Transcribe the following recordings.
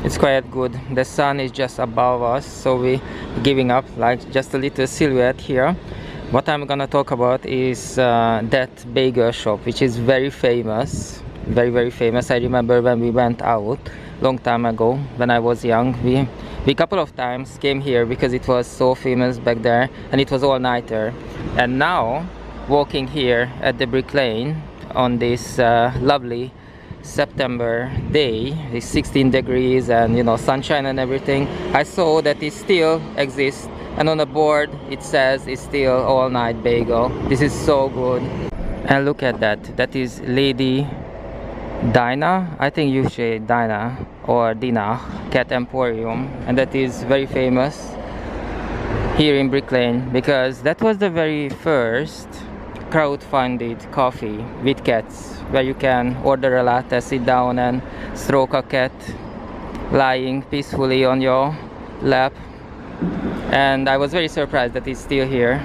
It's quite good. The sun is just above us, so we giving up like just a little silhouette here. What I'm gonna talk about is that bagel shop, which is very famous, very famous. I remember when we went out long time ago when I was young, we couple of times came here because it was so famous back there, and it was all-nighter. And now walking here at the Brick Lane on this lovely September day, it's 16 degrees and, you know, sunshine and everything, I saw that it still exists, and on the board it says it's still all night bagel. This is so good. And look at that, that is Lady Dinah, I think you say Dinah or Dinah Cat Emporium, and that is very famous here in Brick Lane because that was the very first crowd-funded coffee with cats, where you can order a latte, sit down and stroke a cat lying peacefully on your lap. And I was very surprised that it's still here.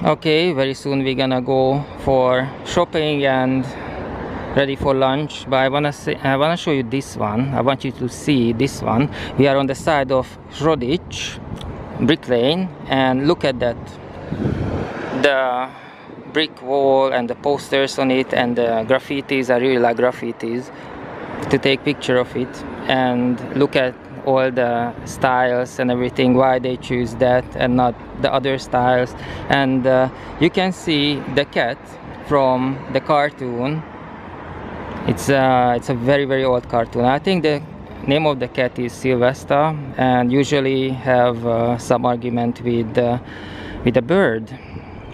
Okay, very soon we're gonna go for shopping and ready for lunch, but I wanna show you this one. I want you to see this one. We are on the side of Shoreditch Brick Lane, and look at that. The brick wall and the posters on it and the graffitis, I really like graffitis, to take picture of it and look at all the styles and everything, why they choose that and not the other styles. And you can see the cat from the cartoon. It's a very old cartoon. I think the name of the cat is Sylvester, and usually have some argument with a bird,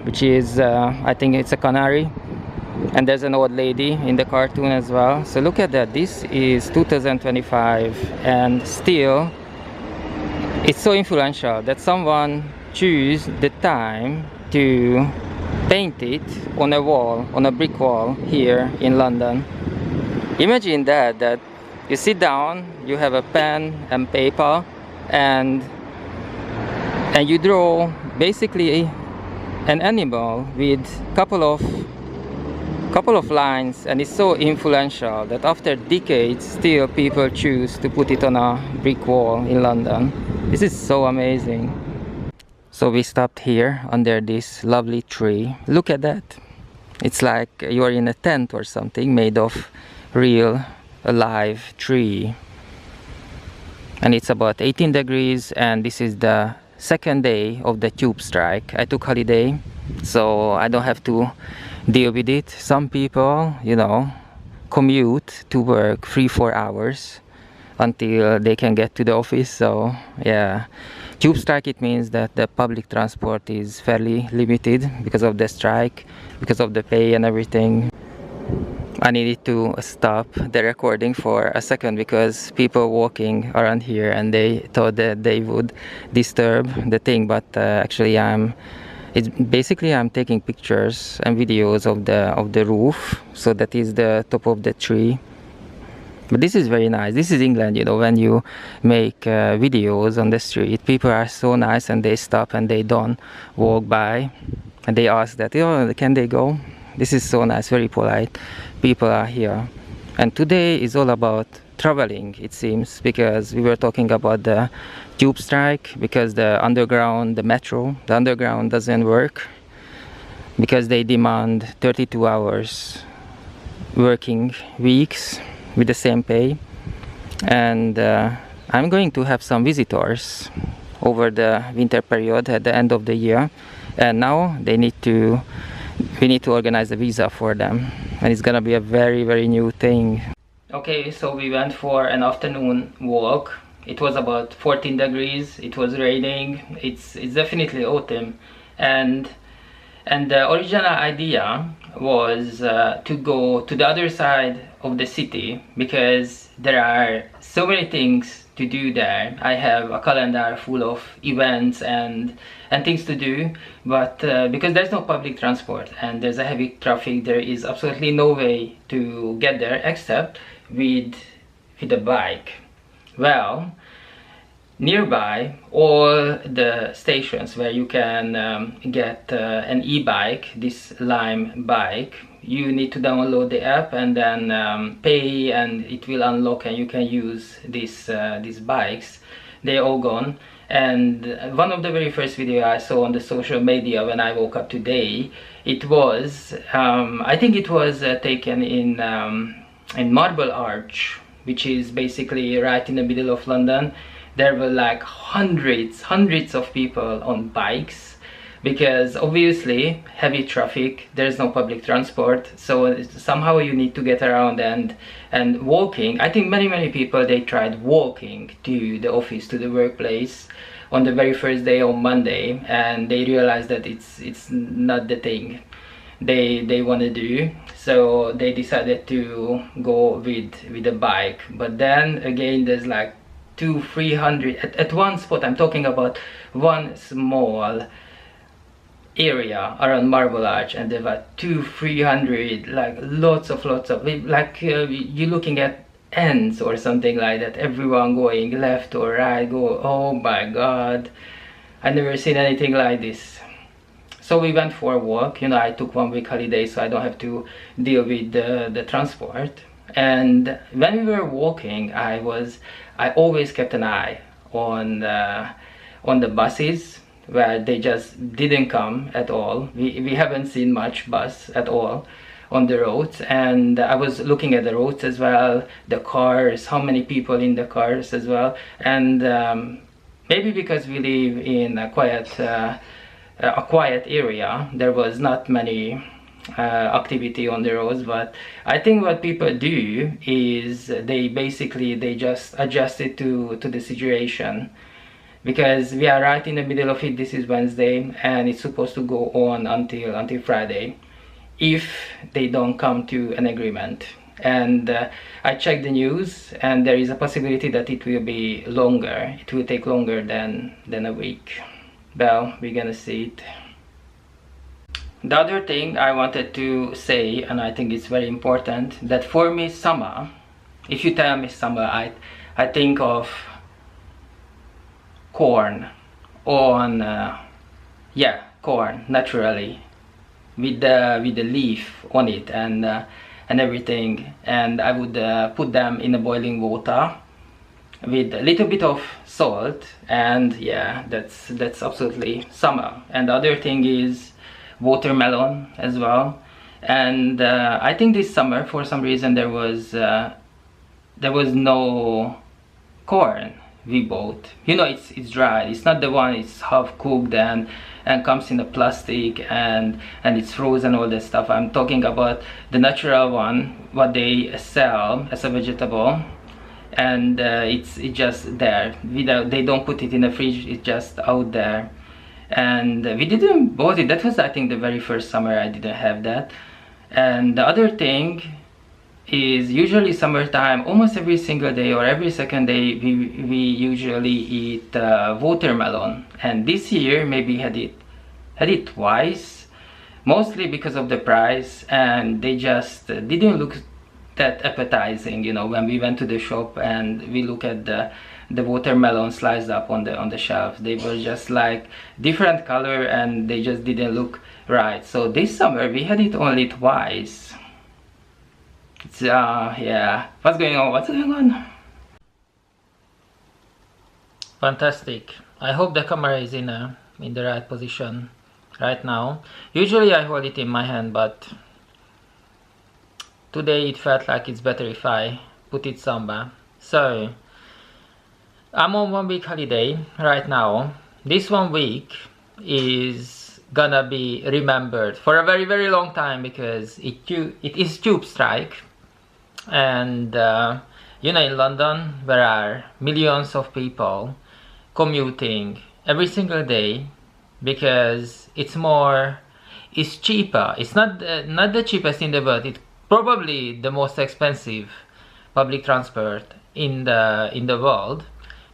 which is I think it's a canary, and there's an old lady in the cartoon as well. So look at that, this is 2025 and still it's so influential that someone choose the time to paint it on a wall, on a brick wall here in London. Imagine that you sit down, you have a pen and paper, and you draw basically an animal with couple of lines, and it's so influential that after decades still people choose to put it on a brick wall in London. This is so amazing. So we stopped here under this lovely tree. Look at that. It's like you're in a tent or something made of real alive tree, and it's about 18 degrees, and this is the second day of the tube strike. I took holiday so I don't have to deal with it. Some people, you know, commute to work 3-4 hours until they can get to the office. So yeah, tube strike, it means that the public transport is fairly limited because of the strike, because of the pay and everything. I needed to stop the recording for a second because people walking around here and they thought that they would disturb the thing, but actually I'm taking pictures and videos of the roof. So that is the top of the tree. But this is very nice. This is England, you know, when you make videos on the street, people are so nice and they stop and they don't walk by, and they ask that, oh, can they go? This is so nice, very polite. People are here. And today is all about traveling, it seems, because we were talking about the tube strike, because the underground, the metro, the underground doesn't work because they demand 32 hours working weeks with the same pay. And I'm going to have some visitors over the winter period at the end of the year, and now we need to organize a visa for them, and it's gonna be a very new thing. Okay, so we went for an afternoon walk. It was about 14 degrees, it was raining, it's definitely autumn, and the original idea was to go to the other side of the city because there are so many things to do there. I have a calendar full of events and things to do, but because there's no public transport and there's a heavy traffic, there is absolutely no way to get there except with a bike. Well, nearby all the stations where you can get an e-bike, this Lime bike. You need to download the app and then pay, and it will unlock and you can use these bikes. They're all gone. And one of the very first video I saw on the social media when I woke up today, it was I think it was taken in Marble Arch, which is basically right in the middle of London. There were like hundreds of people on bikes, because obviously heavy traffic, there's no public transport, so somehow you need to get around and walking. I think many people, they tried walking to the office, to the workplace on the very first day on Monday, and they realized that it's not the thing they want to do, so they decided to go with a bike. But then again, there's like 200-300 at one spot. I'm talking about one small area around Marble Arch, and there were 200-300, like lots of like you're looking at ants or something like that, everyone going left or right, oh my god, I never seen anything like this. So we went for a walk. You know, I took 1 week holiday, so I don't have to deal with the transport. And when we were walking, I always kept an eye on the buses, where they just didn't come at all. We haven't seen much bus at all on the roads, and I was looking at the roads as well, the cars, how many people in the cars as well. And maybe because we live in a quiet area, there was not many activity on the roads. But I think what people do is they just adjust it to the situation, because we are right in the middle of it. This is Wednesday, and it's supposed to go on until Friday, if they don't come to an agreement. And I checked the news, and there is a possibility that it will be longer. It will take longer than a week. Well, we're gonna see it. The other thing I wanted to say, and I think it's very important, that for me summer, if you tell me summer, I think of corn on corn, naturally, with the leaf on it and everything. And I would put them in a boiling water with a little bit of salt, and yeah, that's absolutely summer. And the other thing is watermelon as well. And I think this summer, for some reason, there was no corn we bought. You know, it's dried. It's not the one, it's half cooked and comes in a plastic and it's frozen, all that stuff. I'm talking about the natural one, what they sell as a vegetable, and it's just there. They don't put it in the fridge, it's just out there. And we didn't bought it. That was, I think, the very first summer I didn't have that. And the other thing is, usually summertime, almost every single day or every second day, we usually eat watermelon. And this year maybe had it twice, mostly because of the price, and they just didn't look that appetizing. You know, when we went to the shop and we look at the watermelon sliced up on the shelf, they were just like different color, and they just didn't look right. So this summer we had it only twice. It's yeah, what's going on? Fantastic. I hope the camera is in the right position right now. Usually I hold it in my hand, but today it felt like it's better if I put it somewhere. So I'm on 1 week holiday right now. This 1 week is gonna be remembered for a very long time, because it is tube strike. And you know, in London there are millions of people commuting every single day, because it's cheaper. It's not the cheapest in the world. It's probably the most expensive public transport in the world,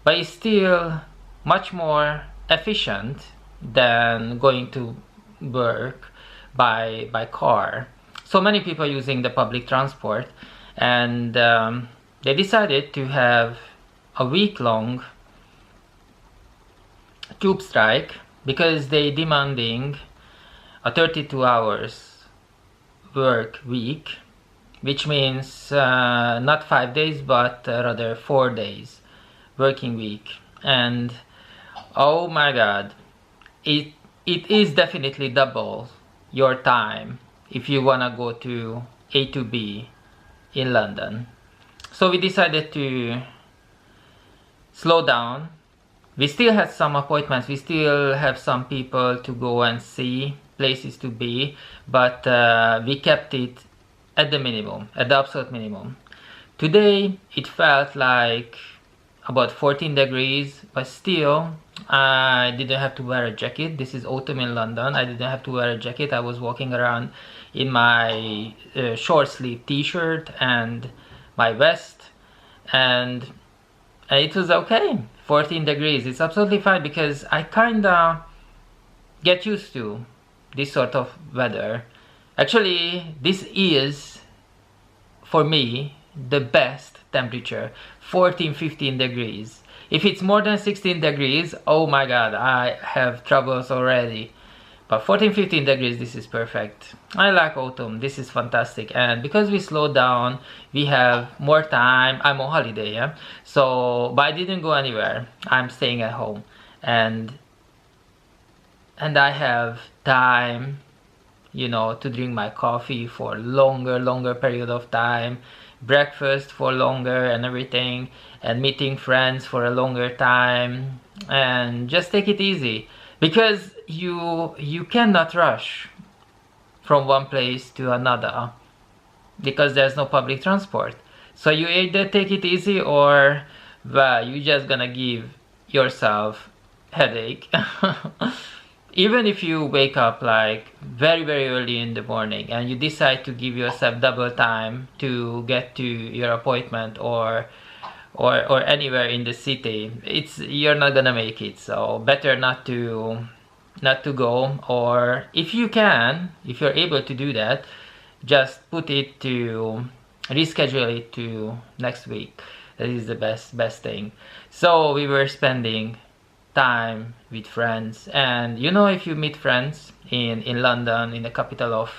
but it's still much more efficient than going to work by car. So many people using the public transport, and they decided to have a week-long tube strike because they demanding a 32 hours work week, which means not 5 days but rather 4 days working week. And oh my god, it is definitely double your time if you wanna go to A to B in London. So we decided to slow down. We still had some appointments, we still have some people to go and see, places to be, but we kept it at the minimum, at the absolute minimum. Today it felt like about 14 degrees, but still I didn't have to wear a jacket. This is autumn in London. I didn't have to wear a jacket. I was walking around in my short sleeve t-shirt and my vest, and it was okay. 14 degrees, it's absolutely fine because I kinda get used to this sort of weather. Actually, this is for me the best temperature, 14-15 degrees. If it's more than 16 degrees, oh my god, I have troubles already. But 14-15 degrees, this is perfect. I like autumn, this is fantastic. And because we slowed down, we have more time. I'm on holiday, yeah? So, but I didn't go anywhere. I'm staying at home. And I have time, you know, to drink my coffee for longer period of time, breakfast for longer and everything, and meeting friends for a longer time, and just take it easy because you cannot rush from one place to another because there's no public transport. So you either take it easy or, well, you're just gonna give yourself headache. Even if you wake up like very early in the morning and you decide to give yourself double time to get to your appointment or anywhere in the city, you're not gonna make it. So better not to go, or if you're able to do that, just reschedule it to next week. That is the best thing. So we were spending time with friends, and you know, if you meet friends in London, in the capital of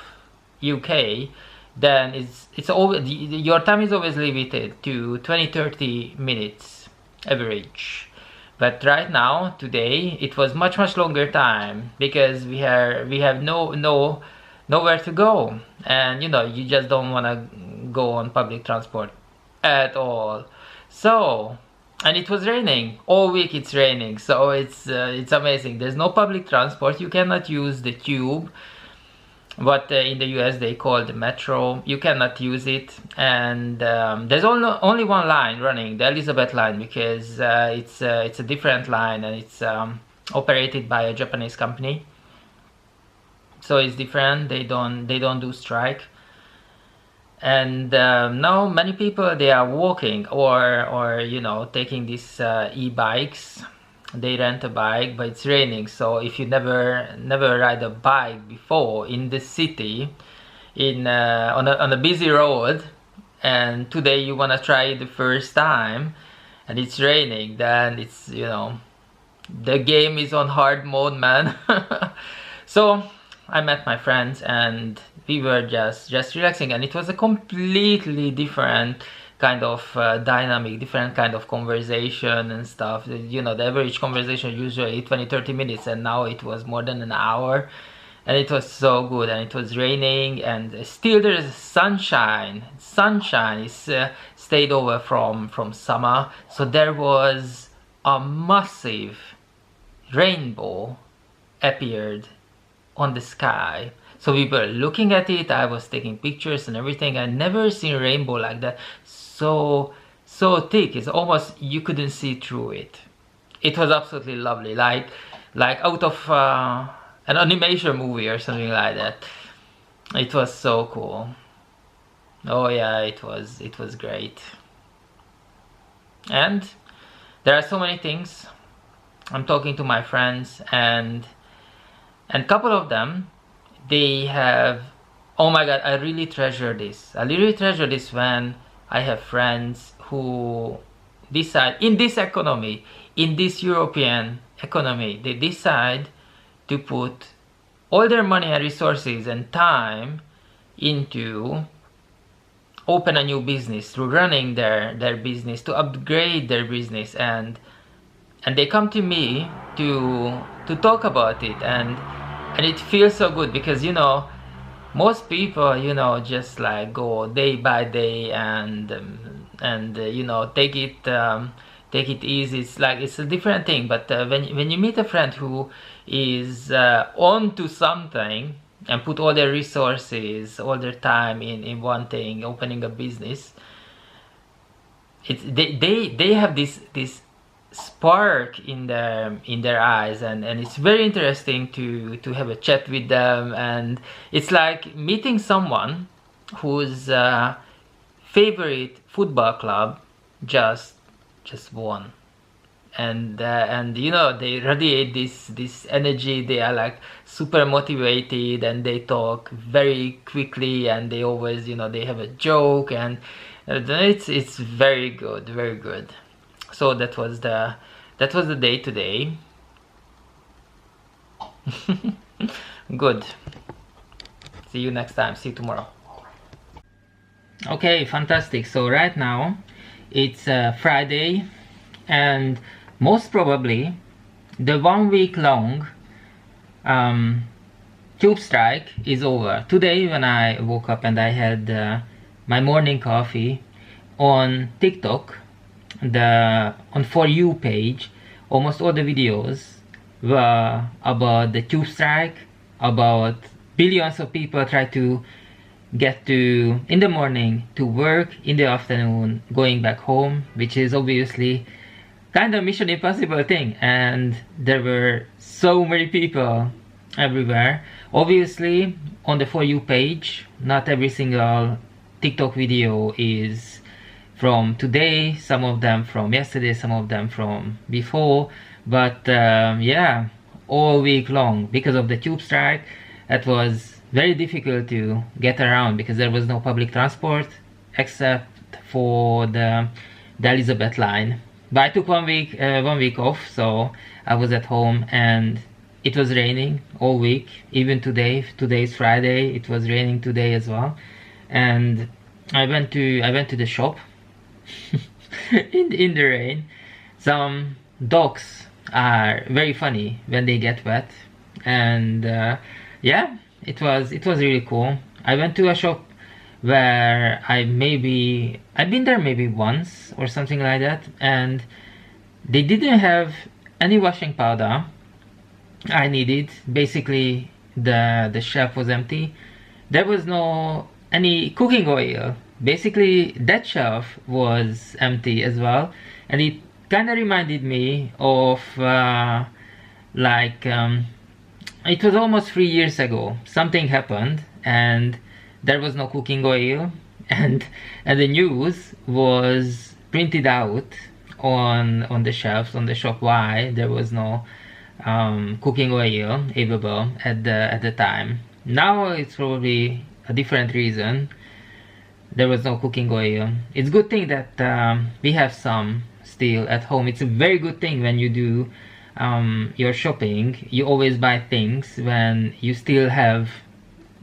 UK, then it's always, your time is always limited to 20-30 minutes average. But right now, today, it was much longer time because we have nowhere to go, and you know, you just don't want to go on public transport at all. So, and it was raining all week. It's raining, so it's amazing. There's no public transport. You cannot use the tube, what in the US they call the metro. You cannot use it, and there's only one line running, the Elizabeth line, because it's a different line, and it's operated by a Japanese company. So it's different. They don't do strike. And now many people, they are walking or you know, taking these e-bikes. They rent a bike, but it's raining, so if you never ride a bike before in the city, on a busy road, and today you want to try it the first time and it's raining, then it's, you know, the game is on hard mode, man. So I met my friends and we were just relaxing, and it was a completely different kind of dynamic, different kind of conversation and stuff. You know, the average conversation usually 20-30 minutes, and now it was more than an hour, and it was so good. And it was raining, and still there is sunshine is stayed over from summer, so there was a massive rainbow appeared on the sky. So we were looking at it, I was taking pictures and everything. I never seen a rainbow like that, so thick, it's almost, you couldn't see through it. It was absolutely lovely, like out of an animation movie or something like that. It was so cool. Oh yeah, it was great. And there are so many things. I'm talking to my friends, and couple of them, they have, oh my god, I really treasure this. I really treasure this when I have friends who decide in this economy, in this European economy, they decide to put all their money and resources and time into open a new business, through running their business, to upgrade their business, and they come to me to talk about it, and it feels so good, because you know, most people, you know, just like go day by day and you know, take it easy. It's like, it's a different thing. But when you meet a friend who is on to something and put all their resources, all their time in one thing, opening a business, they have this spark in their eyes, and it's very interesting to have a chat with them. And it's like meeting someone whose favorite football club just won, and you know, they radiate this energy. They are like super motivated, and they talk very quickly, and they always, you know, they have a joke, and it's very good, very good. So that was the day today. Good. See you next time. See you tomorrow. Okay, fantastic. So right now it's Friday, and most probably the 1 week long tube strike is over. Today when I woke up and I had my morning coffee, on TikTok, on For You page, almost all the videos were about the tube strike, about billions of people try to get to in the morning to work, in the afternoon going back home, which is obviously kind of mission impossible thing. And there were so many people everywhere. Obviously on the For You page, not every single TikTok video is from today, some of them from yesterday, some of them from before, but yeah, all week long, because of the tube strike, it was very difficult to get around, because there was no public transport except for the Elizabeth line. But I took 1 week off, so I was at home, and it was raining all week. Even today is Friday, it was raining today as well. And I went to the shop in the rain. Some dogs are very funny when they get wet, and yeah, it was really cool. I went to a shop where I've been there maybe once or something like that, and they didn't have any washing powder I needed. Basically the shelf was empty. There was no any cooking oil. Basically that shelf was empty as well, and it kind of reminded me of it was almost 3 years ago. Something happened and there was no cooking oil, and the news was printed out on the shelves on the shop why there was no cooking oil available at the time. Now it's probably a different reason. There was no cooking oil. It's a good thing that we have some still at home. It's a very good thing when you do your shopping. You always buy things when you still have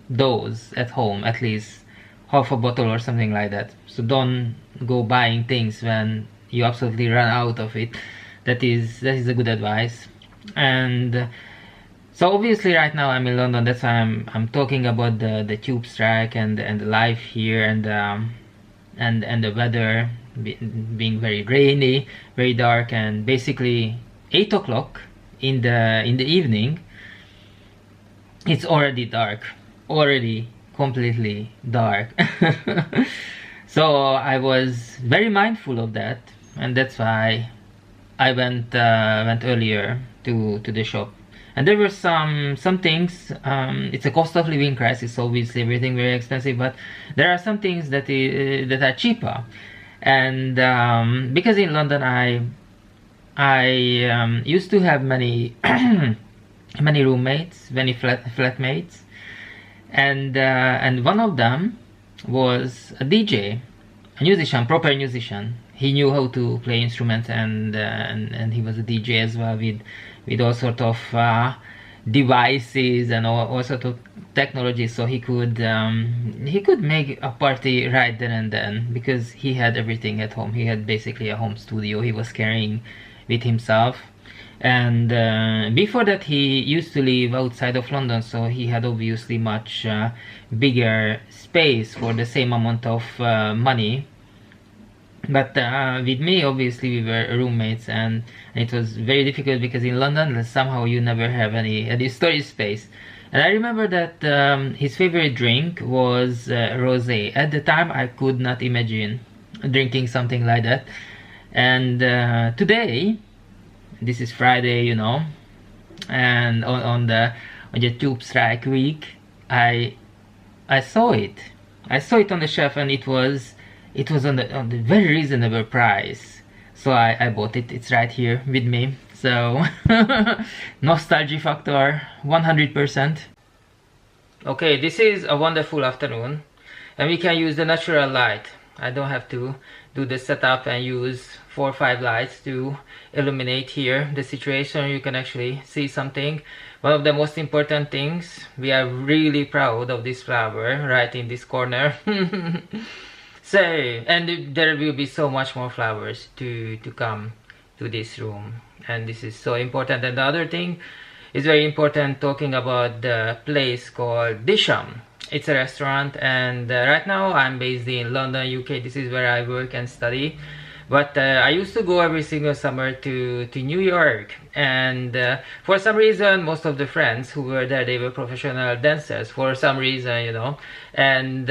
those at home, at least half a bottle or something like that. So don't go buying things when you absolutely run out of it. That is a good advice. And so obviously right now I'm in London. That's why I'm talking about the tube strike and the life here, and the weather being very rainy, very dark, and basically 8 o'clock in the evening it's already dark, already completely dark. So I was very mindful of that, and that's why I went earlier to the shop. And there were some things. It's a cost of living crisis, obviously everything very expensive, but there are some things that are cheaper. And because in London I used to have many many roommates, many flatmates, and one of them was a DJ, a musician, proper musician. he knew how to play instruments, and he was a DJ as well, with all sort of devices and all sort of technology, so he could make a party right then and then, because he had everything at home. He had basically a home studio he was carrying with himself. And before that, he used to live outside of London, so he had obviously much bigger space for the same amount of money. But with me, obviously, we were roommates, and it was very difficult because in London somehow you never have any storage space. And I remember that his favorite drink was rosé. At the time, I could not imagine drinking something like that. And today, this is Friday, you know, and on the tube strike week, I saw it. I saw it on the shelf, and it was on the very reasonable price. So I bought it. It's right here with me. So nostalgia factor 100%. Okay, this is a wonderful afternoon, and we can use the natural light. I don't have to do the setup and use 4 or 5 lights to illuminate here the situation. You can actually see something. One of the most important things, we are really proud of this flower right in this corner. So, and there will be so much more flowers to come to this room, and this is so important. And the other thing is very important, talking about the place called Disham. It's a restaurant, and right now I'm based in London, UK. This is where I work and study. But I used to go every single summer to New York, and for some reason, most of the friends who were there, they were professional dancers for some reason, you know, and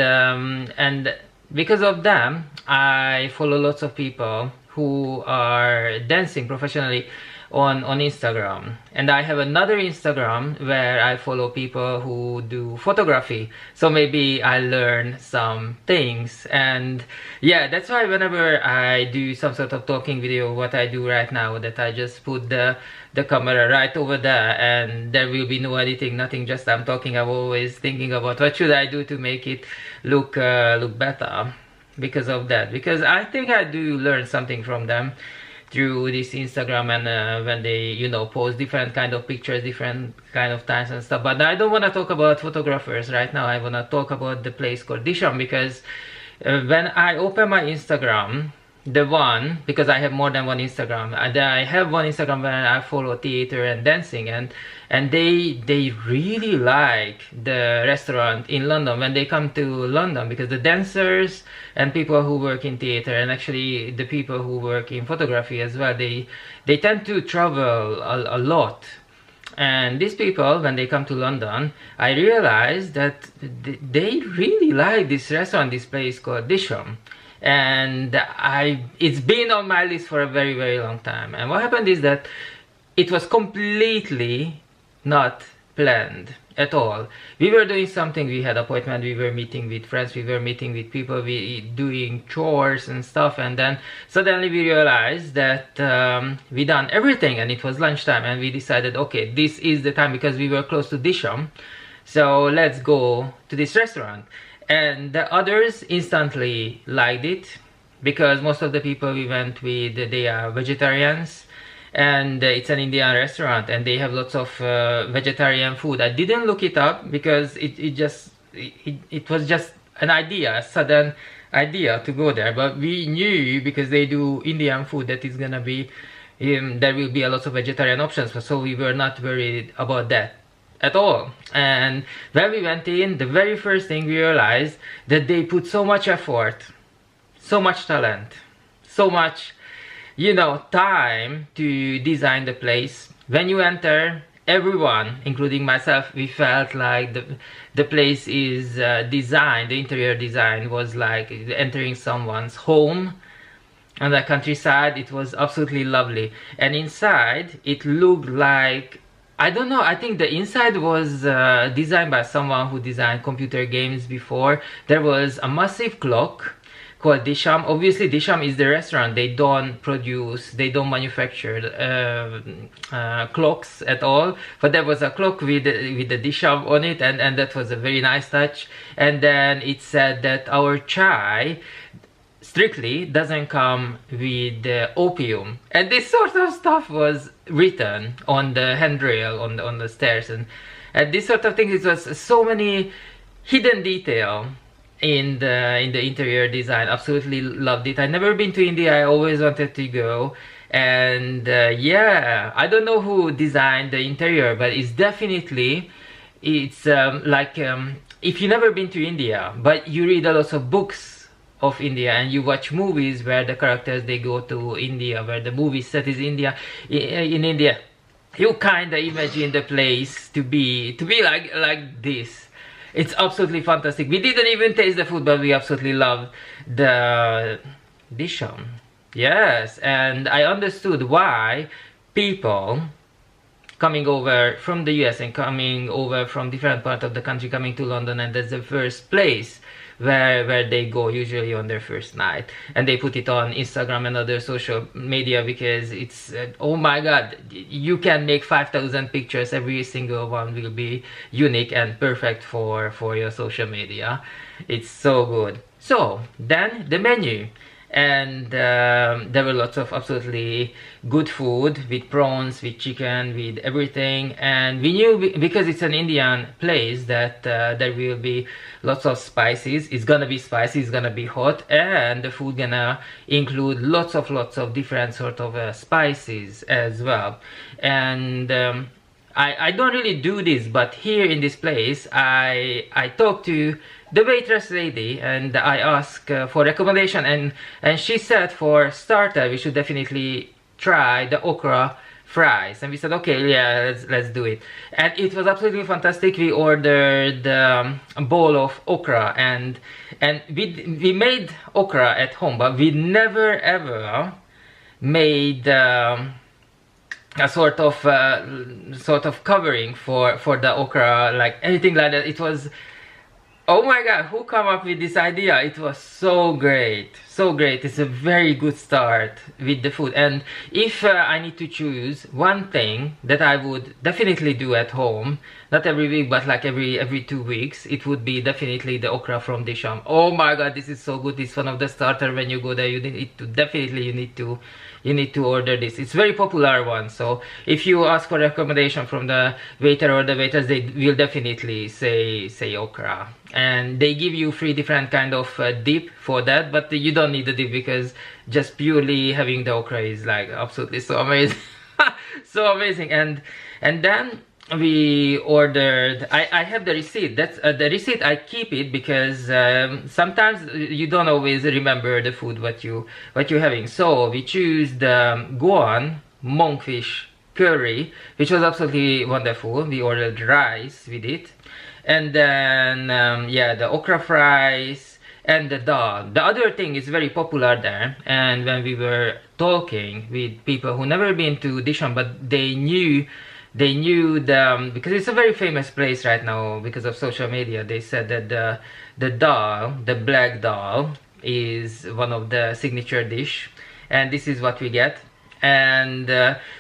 because of them, I follow lots of people who are dancing professionally on Instagram. And I have another Instagram where I follow people who do photography, so maybe I learn some things. And yeah, that's why whenever I do some sort of talking video, what I do right now, that I just put the camera right over there, and there will be no editing, nothing, just I'm talking. I'm always thinking about what should I do to make it look better, because of that, because I think I do learn something from them through this Instagram, and when they, you know, post different kind of pictures, different kind of times and stuff. But I don't want to talk about photographers right now. I want to talk about the place called Disham, because when I open my Instagram, because I have more than one Instagram, and I have one Instagram where I follow theater and dancing, and they really like the restaurant in London when they come to London, because the dancers and people who work in theater, and actually the people who work in photography as well, they tend to travel a lot. And these people, when they come to London, I realized that they really like this restaurant, this place called Disham. And it's been on my list for a very, very long time. And what happened is that it was completely not planned at all. We were doing something, we had appointment, we were meeting with friends, we were meeting with people, we doing chores and stuff, and then suddenly we realized that we done everything, and it was lunchtime, and we decided, okay, this is the time, because we were close to Disham, so let's go to this restaurant. And the others instantly liked it, because most of the people we went with, they are vegetarians, and it's an Indian restaurant, and they have lots of vegetarian food. I didn't look it up because it was just an idea, a sudden idea to go there, but we knew, because they do Indian food, that it's gonna be there will be a lot of vegetarian options, so we were not worried about that at all. And when we went in, the very first thing we realized that they put so much effort, so much talent, so much, you know, time to design the place. When you enter, everyone, including myself, we felt like the place is designed, the interior design was like entering someone's home on the countryside. It was absolutely lovely. And inside, it looked like, I don't know, I think the inside was designed by someone who designed computer games before. There was a massive clock called Disham. Obviously, Disham is the restaurant. They don't manufacture clocks at all. But there was a clock with the Disham on it, and that was a very nice touch. And then it said that our chai strictly doesn't come with opium, and this sort of stuff was written on the handrail on the stairs, and this sort of thing. It was so many hidden detail in the interior design. Absolutely loved it. I never been to India. I always wanted to go, and yeah, I don't know who designed the interior, but it's definitely if you never been to India but you read a lot of books of India and you watch movies where the characters they go to India, where the movie set is India, in India, you kind of imagine the place to be like this. It's absolutely fantastic. We didn't even taste the food, but we absolutely loved the disham. Yes, and I understood why people coming over from the US and coming over from different parts of the country coming to London, and that's the first place where they go usually on their first night, and they put it on Instagram and other social media because it's oh my god, you can make 5,000 pictures. Every single one will be unique and perfect for your social media. It's so good. So then the menu, and there were lots of absolutely good food with prawns, with chicken, with everything, and we knew because it's an Indian place that there will be lots of spices. It's gonna be spicy, it's gonna be hot, and the food gonna include lots of different sort of spices as well. And I don't really do this, but here in this place I talked to the waitress lady and I asked for recommendation, and she said for starter we should definitely try the okra fries, and we said okay, yeah, let's do it. And it was absolutely fantastic. We ordered a bowl of okra, and we made okra at home, but we never ever made a sort of covering for the okra, like anything like that. It was, oh my god, who come up with this idea? It was so great, so great. It's a very good start with the food. And if I need to choose one thing that I would definitely do at home, not every week but like every 2 weeks, it would be definitely the okra from Disham. Oh my god, this is so good. It's one of the starter. When you go there, you need to order this. It's very popular one, so if you ask for recommendation from the waiter or the waitress, they will definitely say okra, and they give you 3 different kind of dip for that, but you don't need the dip because just purely having the okra is like absolutely so amazing. So amazing. And then we ordered, I have the receipt. That's the receipt. I keep it because sometimes you don't always remember the food what you're having. So we choose the Goan monkfish curry, which was absolutely wonderful. We ordered rice with it, and then yeah, the okra fries and the dal. The other thing is very popular there, and when we were talking with people who never been to Disham but they knew because it's a very famous place right now because of social media, they said that the dal, the black dal, is one of the signature dish, and this is what we get. And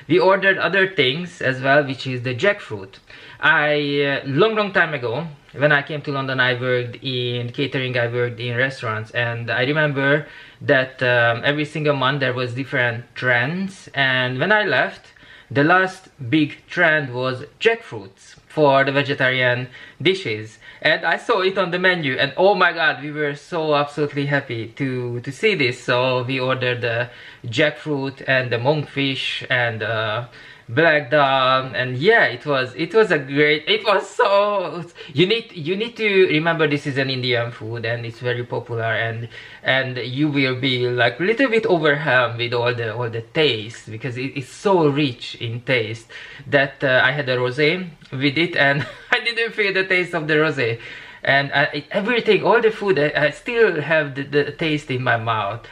we ordered other things as well, which is the jackfruit. I long time ago, when I came to London, I worked in catering, I worked in restaurants, and I remember that every single month there was different trends, and when I left, the last big trend was jackfruits for the vegetarian dishes, and I saw it on the menu, and oh my god, we were so absolutely happy to see this. So we ordered the jackfruit and the monkfish and black dal, and yeah, it was a great, it was so, you need to remember this is an Indian food and it's very popular, and you will be like a little bit overwhelmed with all the taste because it is so rich in taste that I had a rosé with it, and I didn't feel the taste of the rosé, and everything, all the food, I still have the taste in my mouth.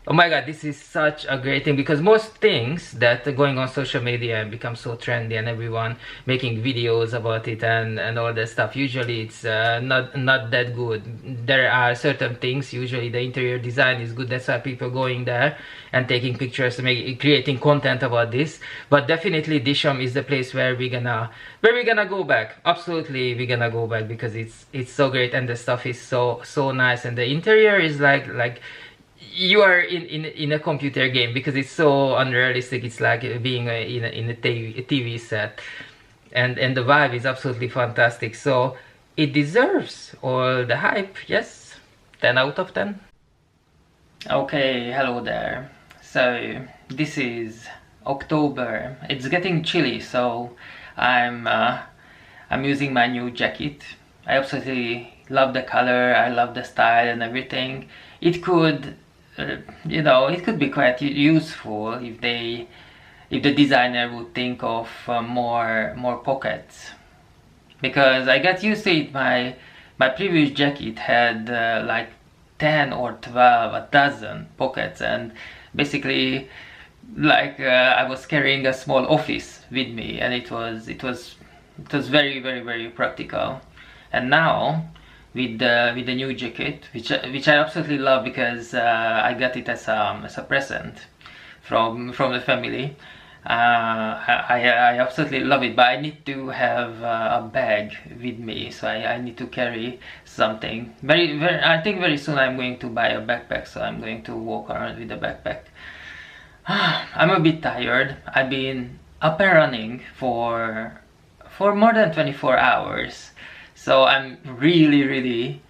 Oh my god, this is such a great thing, because most things that are going on social media and become so trendy and everyone making videos about it and all that stuff, usually it's not that good. There are certain things, usually the interior design is good, that's why people going there and taking pictures, creating content about this. But definitely Disham is the place where we're gonna go back. Absolutely, we're gonna go back because it's so great, and the stuff is so nice, and the interior is like you are in a computer game, because it's so unrealistic. It's like being in a TV set, and the vibe is absolutely fantastic. So it deserves all the hype. Yes, 10 out of 10. Okay, hello there. So this is October. It's getting chilly, so I'm using my new jacket. I absolutely love the color. I love the style and everything. It could, it could be quite useful if the designer would think of more pockets, because I got used to it. My previous jacket had like 10 or 12, a dozen pockets, and basically like I was carrying a small office with me, and it was very, very, very practical. And now with the new jacket, which I absolutely love, because I got it as a present from the family. I absolutely love it, but I need to have a bag with me, so I need to carry something. I think very soon I'm going to buy a backpack, so I'm going to walk around with a backpack. I'm a bit tired. I've been up and running for more than 24 hours, so I'm really ready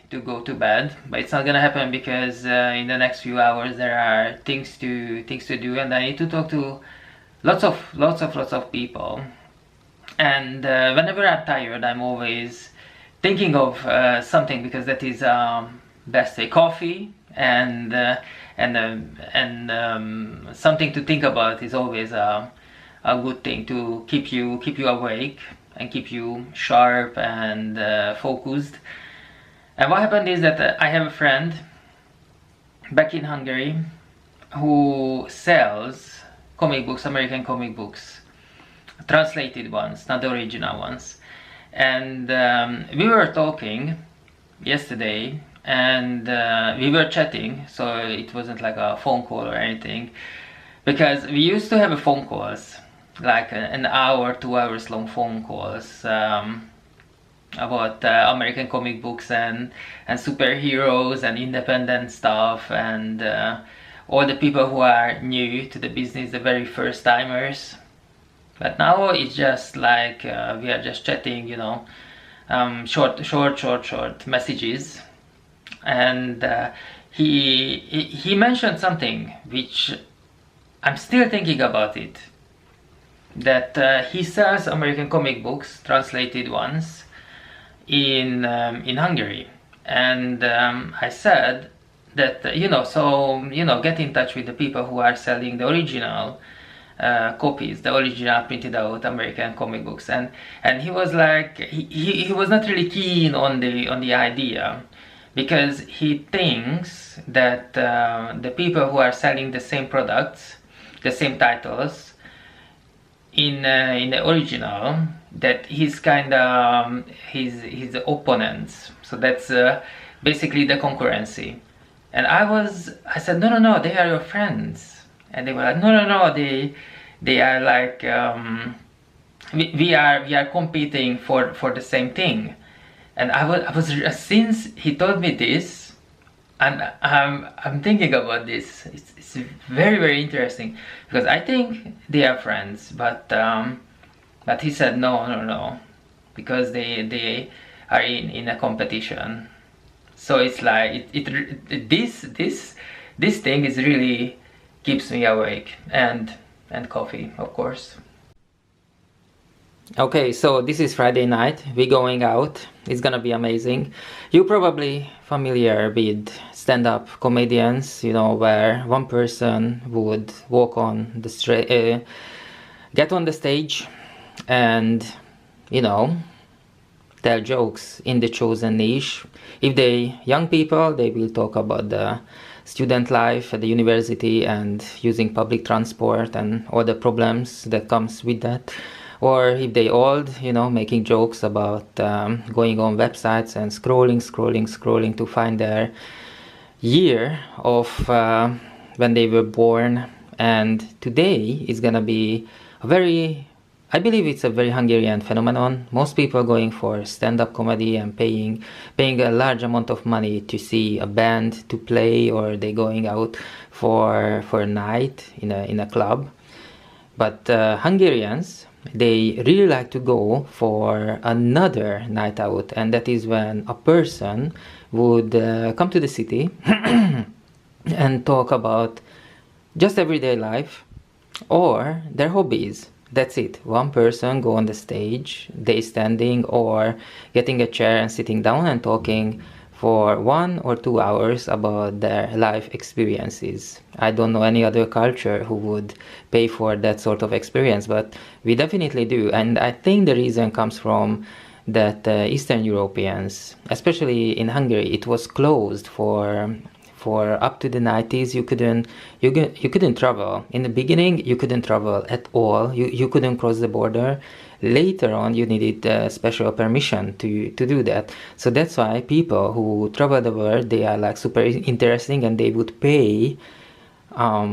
to go to bed, but it's not gonna happen, because in the next few hours there are things to do, and I need to talk to lots of people. And whenever I'm tired, I'm always thinking of something, because that is best say coffee, and something to think about is always a good thing to keep you awake and keep you sharp and focused. And what happened is that I have a friend back in Hungary who sells comic books, American comic books, translated ones, not the original ones. And we were talking yesterday, and we were chatting, so it wasn't like a phone call or anything, because we used to have a phone calls, like an hour, 2 hours long phone calls, about American comic books and superheroes and independent stuff, and all the people who are new to the business, the very first timers. But now it's just like we are just chatting, short messages. And he mentioned something which I'm still thinking about it, that he sells American comic books, translated ones, in Hungary. And I said that get in touch with the people who are selling the original copies, the original printed out American comic books. And he was like, he was not really keen on the idea, because he thinks that the people who are selling the same products, the same titles in the original, that he's kind of his opponents. So that's basically the concurrency. And I said, no, they are your friends. And they were like, no, they are like we are competing for the same thing. And I was since he told me this, and I'm thinking about this. It's very, very interesting, because I think they are friends, but he said no, because they are in a competition. So it's like this thing is really keeps me awake, and coffee, of course. Okay, so this is Friday night. We're going out. It's gonna be amazing. You're probably familiar with stand-up comedians, where one person would walk on the street, get on the stage, and tell jokes in the chosen niche. If they young people, they will talk about the student life at the university and using public transport and all the problems that comes with that. Or if they old, making jokes about going on websites and scrolling to find their year of when they were born. And today is gonna be a very I believe it's a very Hungarian phenomenon. Most people going for stand-up comedy and paying a large amount of money to see a band to play, or they going out for a night in a club. But Hungarians, they really like to go for another night out, and that is when a person would come to the city and talk about just everyday life or their hobbies. That's it. One person go on the stage, they standing or getting a chair and sitting down and talking for 1 or 2 hours about their life experiences. I don't know any other culture who would pay for that sort of experience, but we definitely do. And I think the reason comes from that Eastern Europeans, especially in Hungary, it was closed for up to the 90s. You couldn't travel. In the beginning, you couldn't travel at all. You couldn't cross the border. Later on, you needed special permission to do that. So that's why people who travel the world, they are like super interesting, and they would pay a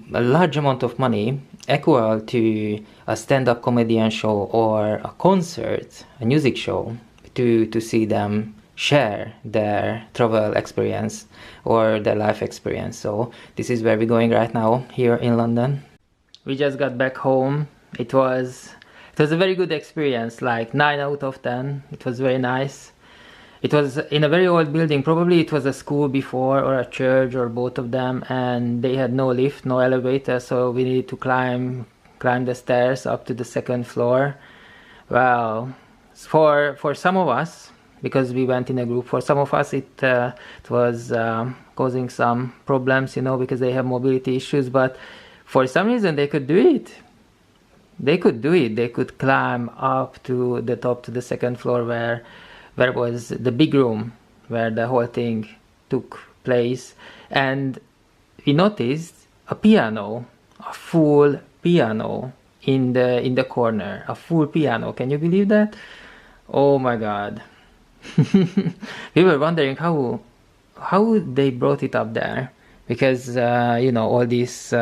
large amount of money equal to a stand-up comedian show or a concert, a music show, to see them share their travel experience or their life experience. So this is where we're going right now, here in London. We just got back home. It was a very good experience, like 9 out of 10. It was very nice. It was in a very old building. Probably it was a school before, or a church, or both of them, and they had no lift, no elevator, so we needed to climb the stairs up to the 2nd floor. Well, for some of us, because we went in a group, for some of us it was causing some problems, because they have mobility issues, but for some reason they could do it. They could climb up to the top, to the 2nd floor, where was the big room where the whole thing took place. And we noticed a piano, a full piano in the corner, a full piano. Can you believe that? Oh my god. We were wondering how they brought it up there, because all these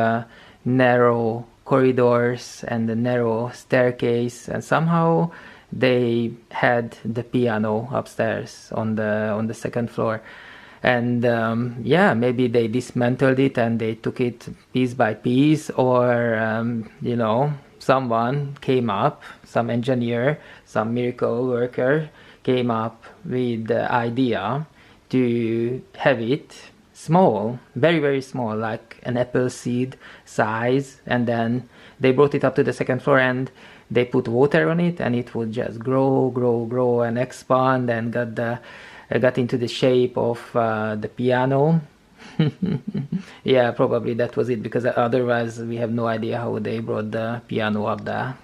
narrow corridors and the narrow staircase, and somehow they had the piano upstairs on the 2nd floor. And yeah, maybe they dismantled it and they took it piece by piece, or someone came up, some engineer, some miracle worker came up with the idea to have it small, very, very small, like an apple seed size, and then they brought it up to the 2nd floor and they put water on it, and it would just grow and expand, and got into the shape of the piano. Yeah, probably that was it, because otherwise we have no idea how they brought the piano up there.